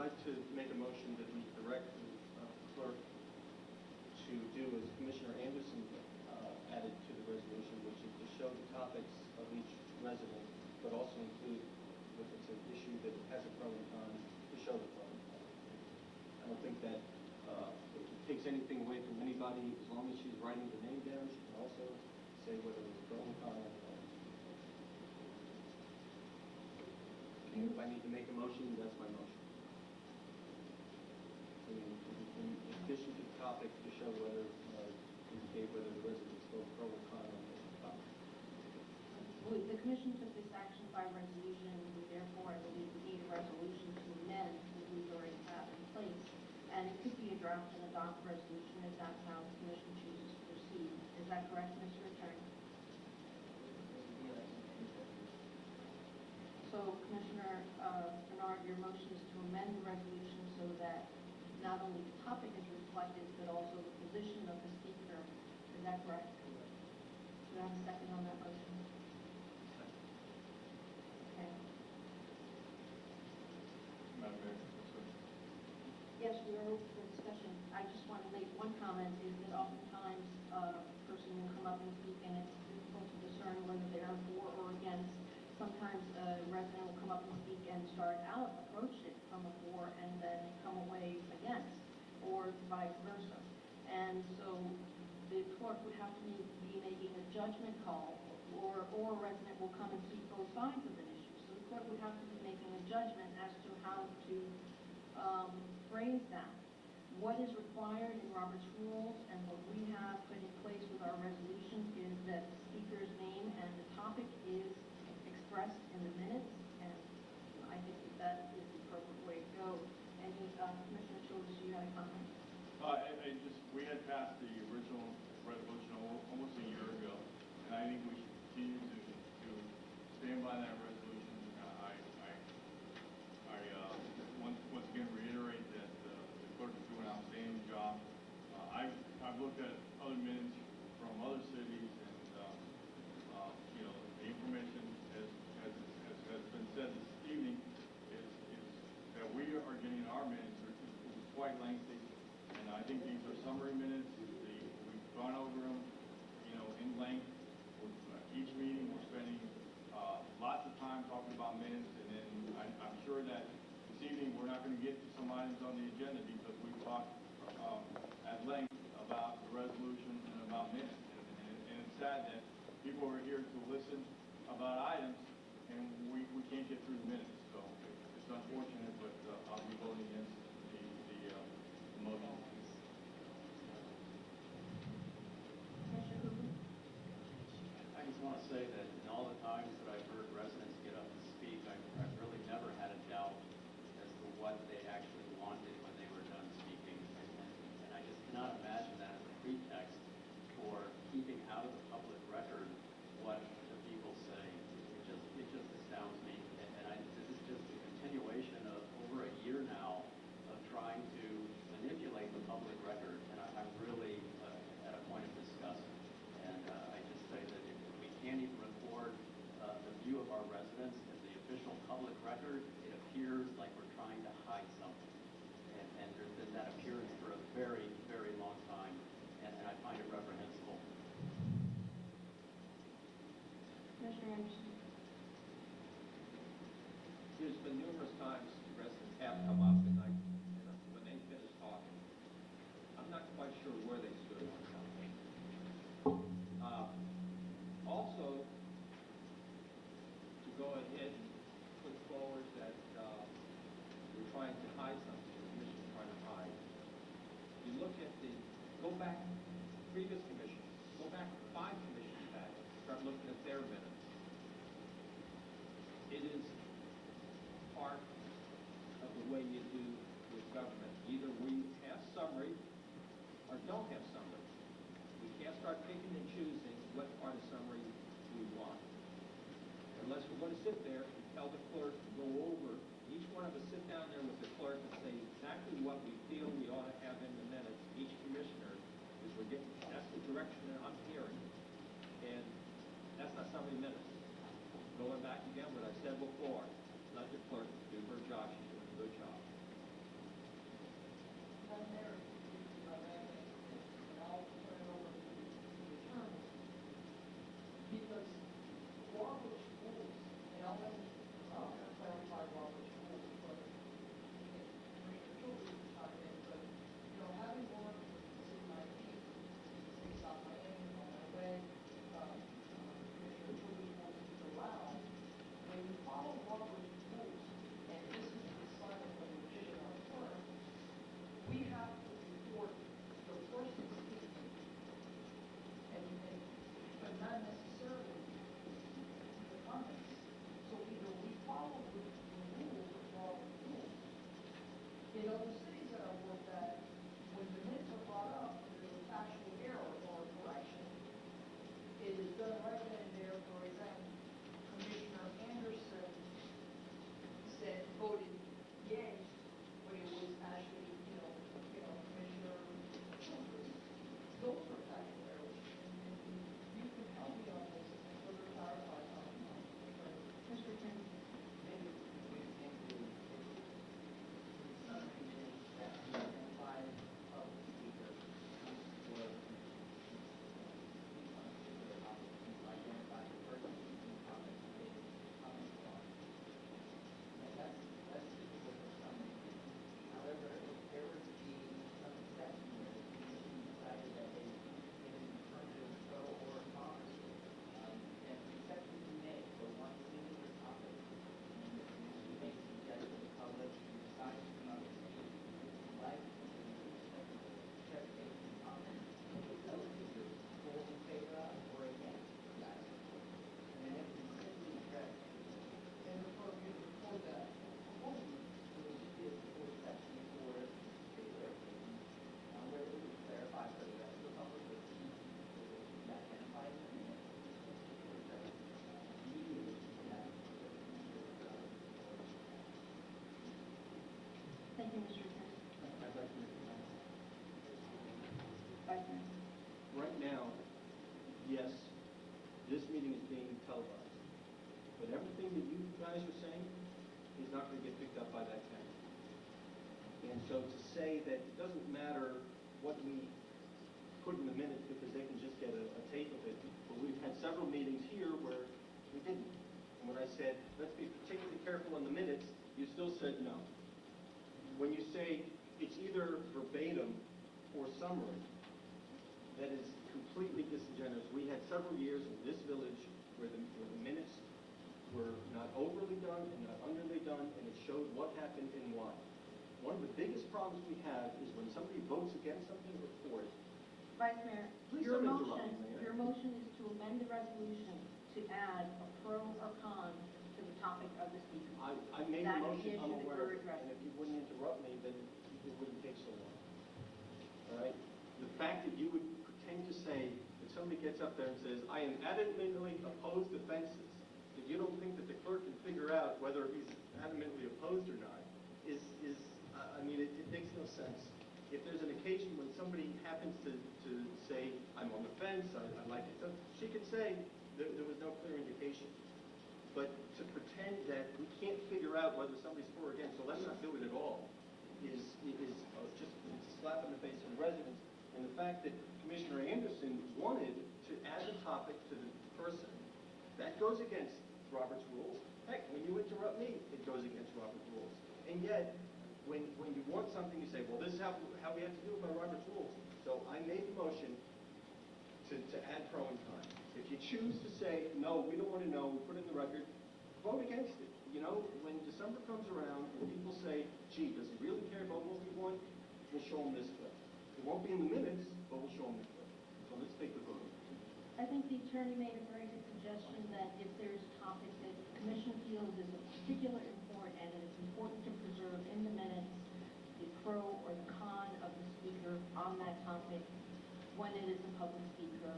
like to make a motion that we direct the clerk to do as Commissioner Anderson added to the resolution, which is to show the topics of each resident, but also include, if it's an issue that has a pro and con, to show the pro and con. I don't think that it takes anything away from anybody. As long as she's writing the name down, she can also say whether it's pro and con. And if I need to make a motion, that's my motion. So in addition to the topic, to show whether, indicate whether the residents vote pro or con on the topic. The commission took this action by resolution, therefore I believe we need a resolution to amend what we already have in place. And it could be a draft and adopt resolution if that's how the commission chooses to proceed. Is that correct, Mr. Attorney? So, Commissioner Bernard, your motion is to amend the resolution so that not only the topic is reflected, but also the position of the speaker. Is that correct? Do I have a second on that motion? Okay. Madam Mayor, Yes, we are open for discussion. I just want to make one comment, is that oftentimes a person will come up and speak and it's difficult to discern whether they are for or against. Sometimes a resident will come up and speak and start out, approach it from a for, and then come away against, or vice versa. And so the clerk would have to be making a judgment call, or a resident will come and speak both sides of an issue. So the clerk would have to be making a judgment as to how to phrase that. What is required in Robert's rules and what we have put in place with our resolution is that the speaker's name and the topic is expressed in the minutes, and I think that is the appropriate way to go. And Commissioner Childers, you had a comment? We had passed the original resolution almost a year ago, and I think we should continue to stand by that resolution. Once again reiterate that the clerk is doing an outstanding job. I've looked at other minutes from other cities, and the information has been said this evening is that we are getting our minutes is quite lengthy, and I think these are summary minutes. We've gone over them, in length. Each meeting we're spending lots of time talking about minutes, and then I'm sure that this evening we're not going to get to some items on the agenda because we've talked at length about the resolution and about minutes. And it's sad that people are here to listen about items and we can't get through the minutes. So it's unfortunate, but I'll be voting against the motion. I just want to say that in all the times that I've heard residents get up and speak, I've really never had a doubt as to what they actually wanted when they were done speaking. And I just cannot imagine that as a pretext for keeping out of the public record what the people say. It just astounds me. And this is just a continuation of over a year now of trying to manipulate the public record. And I'm really at a point of disgust. And I just say that if we can't even record the view of our residents as the official public record, it appears like we're trying to hide something. And there's been that appearance for a very, very long time, and I find it reprehensible. Commissioner Anderson. There's been numerous times residents have come up, and when they finish talking, I'm not quite sure where they stood on something. Also, to go ahead and put forward that we're trying to hide something, the commission's trying to hide. You look at go back, previous commission, go back 5 commissions back, start looking at their minutes. It is part of the way you do with government. Either we have summary or don't have summary. We can't start picking and choosing what part of summary we want. Unless we're going to sit there and tell the clerk to go over, each one of us sit down there with the clerk and say exactly what we feel we ought to have in the minutes. Each commissioner that's the direction that I'm hearing. And that's not summary minutes. Going back again, what I said before, let the clerk do her job. She's doing a good job. in other cities that I've worked at, when the minutes are brought up, and there's a factual error or a correction, it is done right then and there. For example, Commissioner Anderson said, voted yay, when it was actually, Commissioner Childress. Those are factual errors, and you can help me on this and further clarify on Mr. Kim? Maybe we can do some minutes that identify public speakers or identify the person who comments on. And that's typical for some meetings. However, if there were to be some exception where the commission decided that they in an affirmative pro or con, then exceptions be made for one singular topic. And the commission may suggest to the public to decide to come up and say, like, check taking comments, those speakers for in favor of or against that. And then if we simply address and for that proposal. there should be a simple exception for particular occasions, where it would clarify for the rest of the public that we identify in the minutes. Immediately, that Thank you, Mr. Kim. I'd like to make a comment. Vice Mayor? Right now, yes, this meeting is being televised, but everything that you guys are saying is not going to get picked up by that camera. And so to say that it doesn't matter what we put in the minutes because they can just get a tape of it, but we've had several meetings here where we didn't. And when I said, let's be particularly careful in the minutes, you still said no. When you say it's either verbatim or summary, that is completely disingenuous. We had several years in this village where the minutes were not overly done and not underly done, and it showed what happened and why. One of the biggest problems we have is when somebody votes against something or for it. Vice Mayor, Please your don't interrupt motion, me, Mayor. your motion is to amend the resolution to add a pro or con to the topic of the speaker. I made That the is the motion, I'm issue that aware we're of it, addressing. and if you wouldn't interrupt me, then it wouldn't take so long. All right? The fact that you would pretend to say that somebody gets up there and says, I am adamantly opposed to fences, that you don't think that the clerk can figure out whether he's adamantly opposed or not, it makes no sense. If there's an occasion when somebody happens to say, I'm on the fence, I like it, she could say there was no clear indication. But to pretend that we can't figure out whether somebody's for or against, so let's not do it at all, is just a slap in the face of the residents. And the fact that Commissioner Anderson wanted to add the topic to the person, that goes against Robert's rules. Heck, when you interrupt me, it goes against Robert's rules. And yet, when you want something, you say, well, this is how we have to do it by Robert's rules. So I made the motion to add pro and con. If you choose to say, no, we don't want to know, we put it in the record, vote against it. You know, when December comes around and people say, gee, does he really care about what we want? We'll show him this clip. It won't be in the minutes, but we'll show him the clip. So let's take the vote. I think the attorney made a very good suggestion that if there's a topic that the commission feels is of particular import and it's important to preserve in the minutes the pro or the con of the speaker on that topic when it is a public speaker,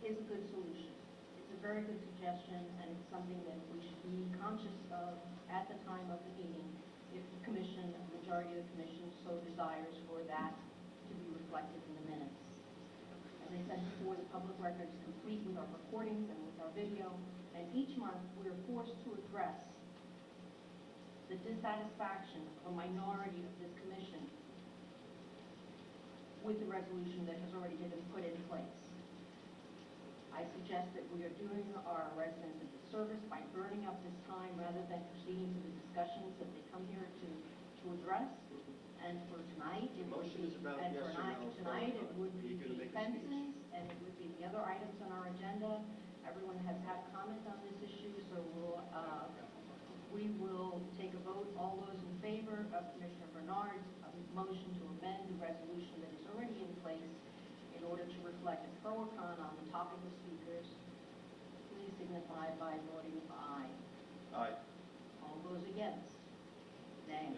is a good solution. It's a very good suggestion, and it's something that we should be conscious of at the time of the meeting if the commission, the majority of the commission so desires for that to be reflected in the minutes. As I said before, the public record is complete with our recordings and with our video, and each month we are forced to address the dissatisfaction of a minority of this commission with the resolution that has already been put in place. I suggest that we are doing our residents a disservice by burning up this time rather than proceeding to the discussions that they come here to address. And for tonight, it would Motion be, is about and yes for or no, tonight, it pro or con. would Are be you gonna the make a speech? fences, and it would be the other items on our agenda. Everyone has had comment on this issue, so we will take a vote. All those in favor of Commissioner Bernard's motion to amend the resolution that is already in place in order to reflect a pro or con on the topic of speakers, please signify by voting aye. Aye. All those against? Nay.